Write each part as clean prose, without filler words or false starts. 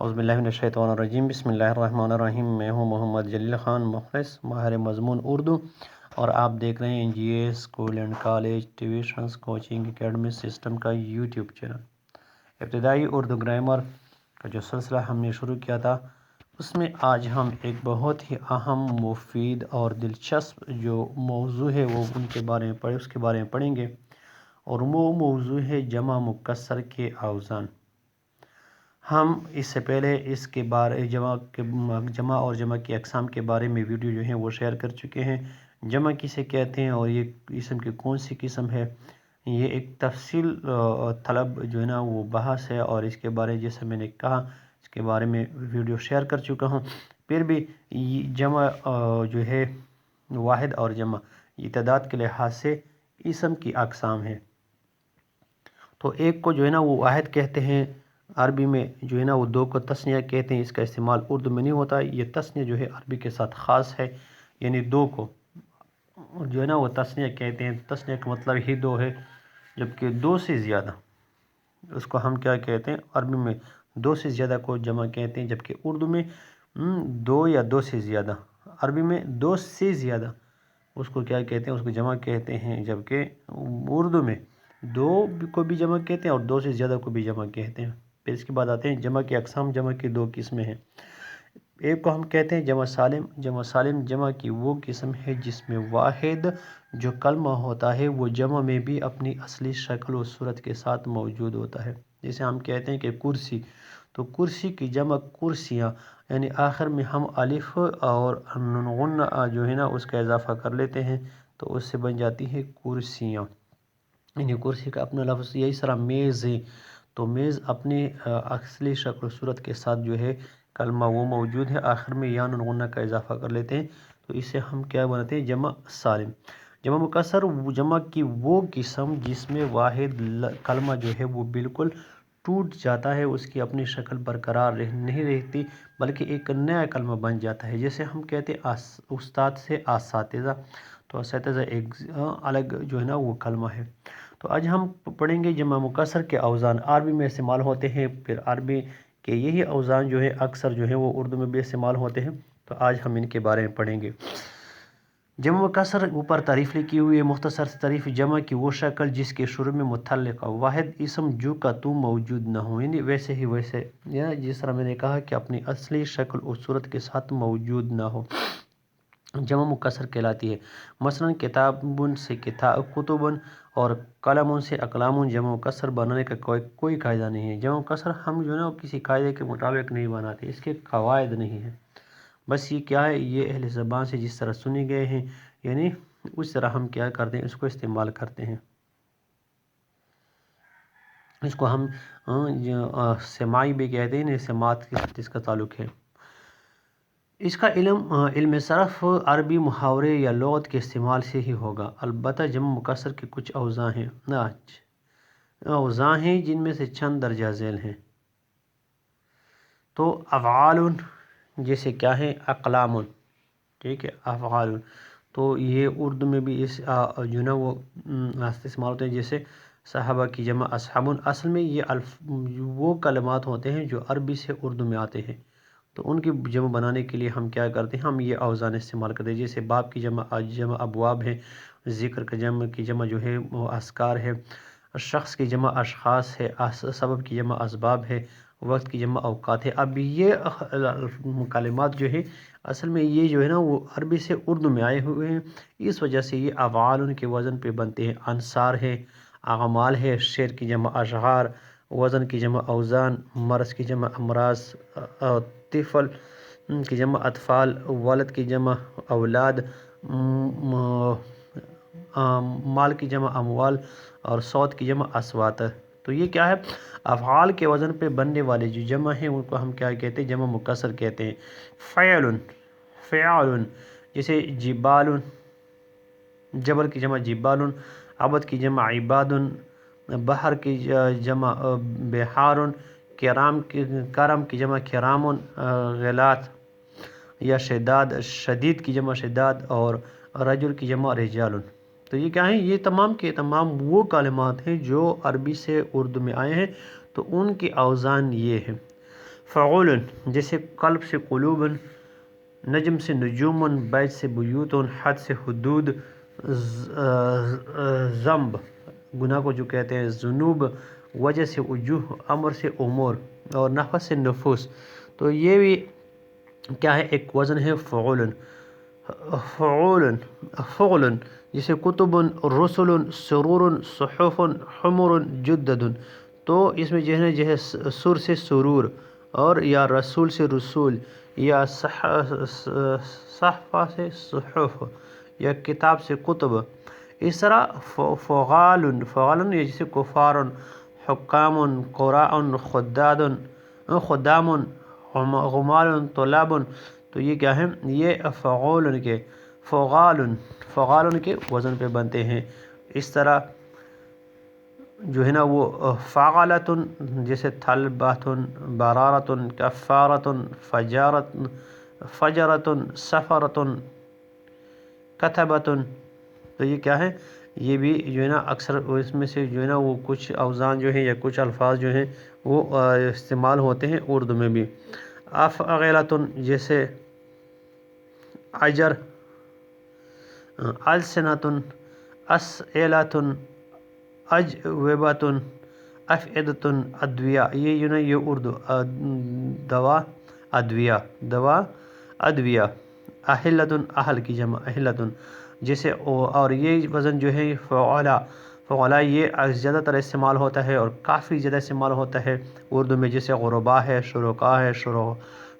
اعوذ باللہ من الشیطان الرجیم، بسم اللہ الرحمن الرحیم۔ میں ہوں محمد جلیل خان مخلص، ماہر مضمون اردو، اور آپ دیکھ رہے ہیں GA school and college tuitions coaching academy system کا یوٹیوب چینل۔ ابتدائی اردو گرامر کا جو سلسلہ ہم نے شروع کیا تھا، اس میں آج ہم ایک بہت ہی اہم، مفید اور دلچسپ جو موضوع ہے وہ اس کے بارے میں پڑھیں گے، اور وہ موضوع ہے جمع مکسر کے اوزان۔ ہم اس سے پہلے اس کے بارے جمع اور جمع کی اقسام کے بارے میں ویڈیو جو ہیں وہ شیئر کر چکے ہیں۔ جمع کسے کہتے ہیں اور یہ اسم کی کون سی قسم ہے، یہ ایک تفصیل طلب جو ہے نا وہ بحث ہے، اور اس کے بارے جیسے میں نے کہا اس کے بارے میں ویڈیو شیئر کر چکا ہوں۔ پھر بھی جمع جو ہے واحد اور جمع، یہ تعداد کے لحاظ سے اسم کی اقسام ہے۔ تو ایک کو جو ہے نا وہ واحد کہتے ہیں، عربی میں جو ہے نا وہ دو کو تثنیہ کہتے ہیں، اس کا استعمال اردو میں نہیں ہوتا۔ یہ تثنیہ جو ہے عربی کے ساتھ خاص ہے، یعنی دو کو جو ہے نا وہ تثنیہ کہتے ہیں۔ تثنیہ کا مطلب ہی دو ہے، جبکہ دو سے زیادہ اس کو ہم کیا کہتے ہیں، عربی میں دو سے زیادہ کو جمع کہتے ہیں، جبکہ اردو میں دو یا دو سے زیادہ، عربی میں دو سے زیادہ اس کو کیا کہتے ہیں، اس کو جمع کہتے ہیں، جبکہ اردو میں دو کو بھی جمع کہتے ہیں اور دو سے زیادہ کو بھی جمع کہتے ہیں۔ پھر اس کے بعد آتے ہیں جمع کی اقسام۔ جمع کی دو قسمیں ہیں، ایک کو ہم کہتے ہیں جمع سالم۔ جمع سالم جمع کی وہ قسم ہے جس میں واحد جو کلمہ ہوتا ہے وہ جمع میں بھی اپنی اصلی شکل و صورت کے ساتھ موجود ہوتا ہے۔ جیسے ہم کہتے ہیں کہ کرسی، تو کرسی کی جمع کرسیاں، یعنی آخر میں ہم الف اور غن جو ہے نا اس کا اضافہ کر لیتے ہیں، تو اس سے بن جاتی ہے کرسیاں۔ یعنی کرسی کا اپنا لفظ، یہی طرح میز ہے، تو میز اپنی اصلی شکل و صورت کے ساتھ جو ہے کلمہ وہ موجود ہے، آخر میں یا نون غنہ کا اضافہ کر لیتے ہیں، تو اسے ہم کیا بناتے ہیں، جمع سالم۔ جمع مکسر جمع کی وہ قسم جس میں واحد کلمہ جو ہے وہ بالکل ٹوٹ جاتا ہے، اس کی اپنی شکل برقرار نہیں رہتی، بلکہ ایک نیا کلمہ بن جاتا ہے۔ جیسے ہم کہتے ہیں استاد سے اساتذہ، تو اساتذہ ایک الگ جو ہے نا وہ کلمہ ہے۔ تو آج ہم پڑھیں گے جمع مکسر کے اوزان۔ عربی میں استعمال ہوتے ہیں، پھر عربی کے یہی اوزان جو ہے اکثر جو ہے وہ اردو میں بھی استعمال ہوتے ہیں، تو آج ہم ان کے بارے میں پڑھیں گے۔ جمع مکسر اوپر تعریف لکھی ہوئی ہے، مختصر تعریف: جمع کی وہ شکل جس کے شروع میں متعلقہ واحد اسم جو کا تو موجود نہ ہو، یعنی ویسے ہی ویسے، یا جس طرح میں نے کہا کہ اپنی اصلی شکل و صورت کے ساتھ موجود نہ ہو، جمع مکسر کہلاتی ہے۔ مثلا کتابن سے کتبن اور قلم سے اقلام۔ جمع مکسر بنانے کا کوئی قاعدہ نہیں ہے۔ جمع مکسر ہم جو ہے نا کسی قاعدے کے مطابق نہیں بناتے، اس کے قواعد نہیں ہیں، بس یہ کیا ہے، یہ اہل زبان سے جس طرح سنے گئے ہیں، یعنی اس طرح ہم کیا کرتے ہیں، اس کو استعمال کرتے ہیں۔ اس کو ہم سماعی بھی کہتے ہیں، سماعت کے ساتھ اس کا تعلق ہے۔ اس کا علم صرف عربی محاورے یا لغت کے استعمال سے ہی ہوگا۔ البتہ جمع مکسر کے کچھ اوزان ہیں جن میں سے چند درجہ ذیل ہیں۔ تو افعال، جیسے کیا ہے، اقلام، ٹھیک ہے، افعال، تو یہ اردو میں بھی اس جو نا وہ استعمال ہوتے ہیں۔ جیسے صحابہ کی جمع اصحابن، اصل میں یہ وہ کلمات ہوتے ہیں جو عربی سے اردو میں آتے ہیں، تو ان کی جمع بنانے کے لیے ہم کیا کرتے ہیں، ہم یہ اوزان استعمال کرتے ہیں۔ جیسے باب کی جمع ابواب ہے، ذکر کی جمع جو ہے وہ اذکار ہے، شخص کی جمع اشخاص ہے، سبب کی جمع اسباب ہے، وقت کی جمع اوقات ہے۔ اب یہ کلمات جو ہے اصل میں یہ جو ہے نا وہ عربی سے اردو میں آئے ہوئے ہیں، اس وجہ سے یہ افعال ان کے وزن پہ بنتے ہیں۔ انصار ہے، اعمال ہے، شعر کی جمع اشعار، وزن کی جمع اوزان، مرض کی جمع امراض، طفل کی جمع اطفال، ولد کی جمع اولاد، مال کی جمع اموال، اور صوت کی جمع اصوات۔ تو یہ کیا ہے، افعال کے وزن پہ بننے والے جو جمع ہیں ان کو ہم کیا کہتے ہیں، جمع مکسر کہتے ہیں۔ فعل، جیسے جبال، جبل کی جمع جبال، عبد کی جمع عباد، بحر کی جمع بحار، کرم کی جمع کرام، غلات یا شداد، شدید کی جمع شداد، اور رجل کی جمع رجال۔ تو یہ کیا ہیں، یہ تمام کے تمام وہ کلمات ہیں جو عربی سے اردو میں آئے ہیں، تو ان کی اوزان یہ ہیں۔ فعول جیسے قلب سے قلوب، نجم سے نجوم، بیت سے بیوت، حد سے حدود، ذنب گناہ کو جو کہتے ہیں ذنوب، وجہ سے وجوہ، امر سے امور، اور نفس سے نفوس. تو یہ بھی کیا ہے، ایک وزن ہے فعول. فعول فعل جیسے کتب، رسل، سرور، صحف، حمر، جدد. تو اس میں جو ہے سر سے سرور، اور یا رسول سے رسول، یا صحفہ سے صحف، یا کتاب سے کتب. اس طرح فغال یہ جیسے کفار، حکام، قراء، خدام، غمال، طلاب. تو یہ کیا ہے، یہ فغال کے وزن پہ بنتے ہیں. اس طرح جو ہے نا وہ فعالت جیسے طلبات، برارت، کفارت، فجرت، سفرت، کتبت. تو یہ کیا ہے، یہ بھی جو ہے نا اکثر اس میں سے جو ہے نا وہ کچھ اوزان جو ہیں یا کچھ الفاظ جو ہیں وہ استعمال ہوتے ہیں اردو میں بھی. افعلۃ جیسے اجر، السنۃ، اسئلۃ، اجوبۃ، افعدۃ، ادویہ. یہ جو نا یہ اردو دوا ادویہ. اہلۃ اہل کی جمع اہلۃ. جیسے اور یہ وزن جو ہے فعلا یہ زیادہ تر استعمال ہوتا ہے اور کافی زیادہ استعمال ہوتا ہے اردو میں. جیسے غربا ہے، شرکا ہے،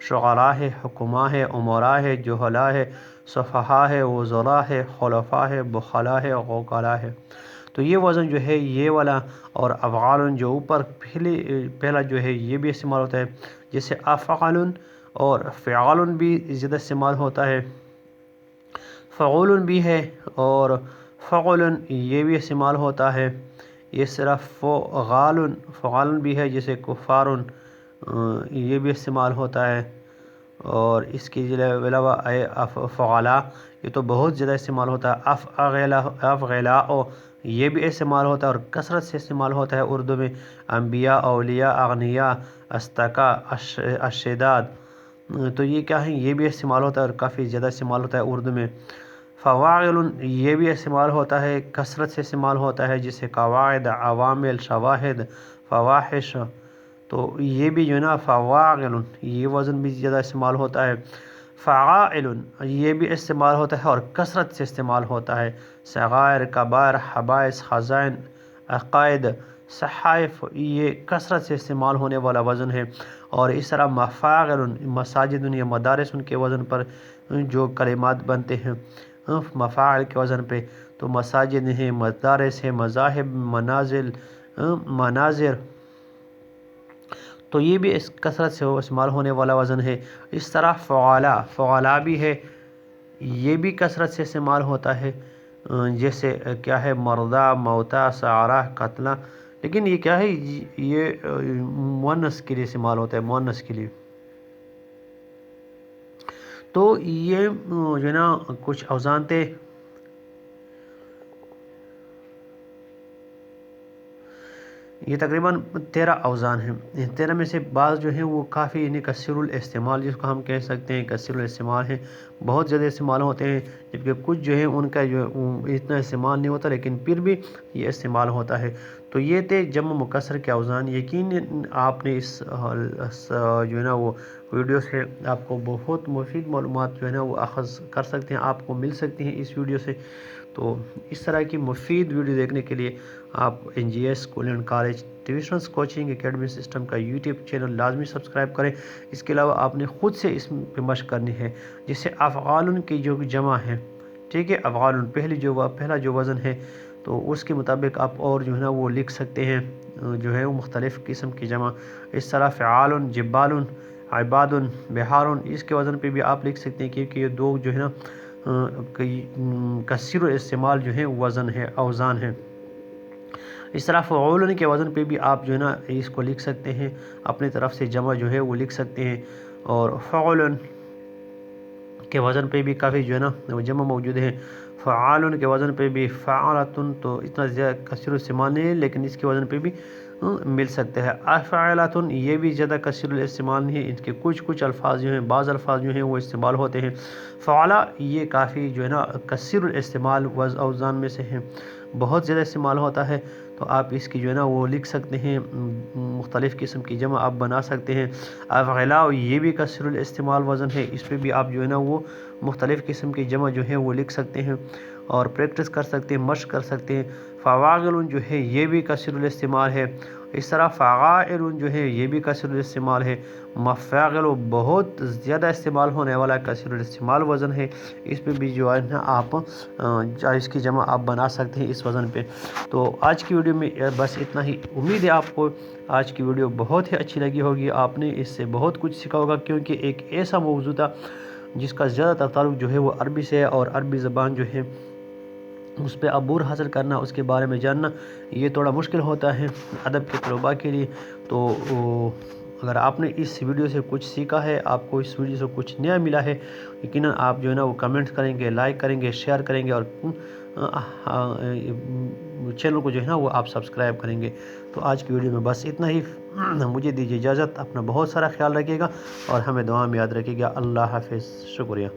شعراء ہے، حکماء ہے، امراء ہے، جہلاء ہے، صفحاء ہے، وزراء ہے، خلفاء ہے، بخلاء ہے، غوکلاء ہے. تو یہ وزن جو ہے یہ والا، اور افعال جو اوپر پہلا جو ہے یہ بھی استعمال ہوتا ہے. جیسے افعال اور فعال بھی زیادہ استعمال ہوتا ہے، فعول بھی ہے اور فعل یہ بھی استعمال ہوتا ہے. یہ صرف فعال بھی ہے، جیسے کفار یہ بھی استعمال ہوتا ہے. اور اس کے علاوہ فعلا یہ تو بہت زیادہ استعمال ہوتا ہے. افغلاء یہ بھی استعمال ہوتا ہے اور کثرت سے استعمال ہوتا ہے اردو میں. انبیاء، اولیاء، اغنیاء، استقاء، اشداد. تو یہ کیا ہے، یہ بھی استعمال ہوتا ہے اور کافی زیادہ استعمال ہوتا ہے اردو میں. فواعل یہ بھی استعمال ہوتا ہے، کثرت سے استعمال ہوتا ہے، جیسے قواعد، عوامل، شواہد، فواحش. تو یہ بھی جو ہے نا فواعل یہ وزن بھی زیادہ استعمال ہوتا ہے. فعائل یہ بھی استعمال ہوتا ہے اور کثرت سے استعمال ہوتا ہے. صغائر، کبائر، حبائس، خزائن، عقائد، صحائف یہ کثرت سے استعمال ہونے والا وزن ہے. اور اس طرح مفاعل مساجد یا مدارس ان کے وزن پر جو کلمات بنتے ہیں مفاعل کے وزن پہ، تو مساجد ہیں، مدارس ہیں، مذاہب، منازل، مناظر. تو یہ بھی اس کثرت سے استعمال ہونے والا وزن ہے. اس طرح فعلا بھی ہے، یہ بھی کثرت سے استعمال ہوتا ہے. جیسے کیا ہے، مردہ، موتا، سعرہ، قتلہ. لیکن یہ کیا ہے، یہ مؤنث کے لیے استعمال ہوتا ہے، مؤنث کے لیے. تو یہ جو ہے نا کچھ اوزان تھے. یہ تقریباً 13 اوزان ہیں. 13 میں سے بعض جو ہیں وہ کافی یعنی کثیر الاستعمال جس کو ہم کہہ سکتے ہیں کثیر الاستعمال ہیں، بہت زیادہ استعمال ہوتے ہیں. جبکہ کچھ جو ہیں ان کا جو اتنا استعمال نہیں ہوتا لیکن پھر بھی یہ استعمال ہوتا ہے. تو یہ تھے جمع مکسر کے اوزان. یقیناً آپ نے اس جو ہے نا وہ ویڈیو سے آپ کو بہت مفید معلومات جو ہے نا وہ اخذ کر سکتے ہیں، آپ کو مل سکتی ہیں اس ویڈیو سے. تو اس طرح کی مفید ویڈیو دیکھنے کے لیے آپ NGS school and college tuitions coaching academy system کا یوٹیوب چینل لازمی سبسکرائب کریں. اس کے علاوہ آپ نے خود سے اس پہ مشق کرنی ہے. جیسے افعال کی جو جمع ہے، ٹھیک ہے، افعال پہلا جو وزن ہے تو اس کے مطابق آپ اور جو ہے نا وہ لکھ سکتے ہیں جو ہے وہ مختلف قسم کی جمع. اس طرح فعال، جبال، عباد، بہار اس کے وزن پہ بھی آپ لکھ سکتے ہیں، کیونکہ یہ دو جو ہے نا کثیر استعمال جو ہے وزن ہے، اوزان ہے. اس طرح فعول کے وزن پہ بھی آپ جو ہے نا اس کو لکھ سکتے ہیں، اپنی طرف سے جمع جو ہے وہ لکھ سکتے ہیں. اور فعول کے وزن پہ بھی کافی جو ہے نا جمع موجود ہے. فعال کے وزن پہ بھی فعالتن، تو اتنا زیادہ کثیر استعمال نہیں ہے لیکن اس کے وزن پہ بھی مل سکتے ہیں۔ افعالتن یہ بھی زیادہ کثیر الاستعمال نہیں ہے، ان کے کچھ الفاظ جو ہیں، بعض الفاظ جو ہیں وہ استعمال ہوتے ہیں۔ فعلا یہ کافی جو ہے نا کثیر الاستعمال اوزان میں سے ہیں، بہت زیادہ استعمال ہوتا ہے، تو آپ اس کی جو ہے نا وہ لکھ سکتے ہیں، مختلف قسم کی جمع آپ بنا سکتے ہیں۔ افعلا یہ بھی کثیر الاستعمال وزن ہے، اس پہ بھی آپ جو ہے نا وہ مختلف قسم کی جمع جو ہے وہ لکھ سکتے ہیں اور پریکٹس کر سکتے ہیں، مشق کر سکتے ہیں۔ فواغل جو ہے یہ بھی کثیر الاستعمال ہے، اس طرح فعائل جو ہے یہ بھی کثیر الاستعمال ہے۔ مفاعل بہت زیادہ استعمال ہونے والا کثیر الاستعمال وزن ہے، اس پہ بھی جو ہے نا آپ اس کی جمع آپ بنا سکتے ہیں اس وزن پہ۔ تو آج کی ویڈیو میں بس اتنا ہی، امید ہے آپ کو آج کی ویڈیو بہت ہی اچھی لگی ہوگی، آپ نے اس سے بہت کچھ سیکھا ہوگا، کیونکہ ایک ایسا موضوع تھا جس کا زیادہ تر تعلق جو ہے وہ عربی سے ہے، اور عربی زبان جو ہے اس پہ عبور حاصل کرنا، اس کے بارے میں جاننا یہ تھوڑا مشکل ہوتا ہے ادب کے طلباء کے لیے۔ تو اگر آپ نے اس ویڈیو سے کچھ سیکھا ہے، آپ کو اس ویڈیو سے کچھ نیا ملا ہے، یقیناً آپ جو ہے نا وہ کمنٹ کریں گے، لائک کریں گے، شیئر کریں گے، اور چینل کو جو ہے نا وہ آپ سبسکرائب کریں گے۔ تو آج کی ویڈیو میں بس اتنا ہی، مجھے دیجیے اجازت، اپنا بہت سارا خیال رکھیے گا اور ہمیں دعا میں یاد رکھیے گا۔ اللہ حافظ، شکریہ۔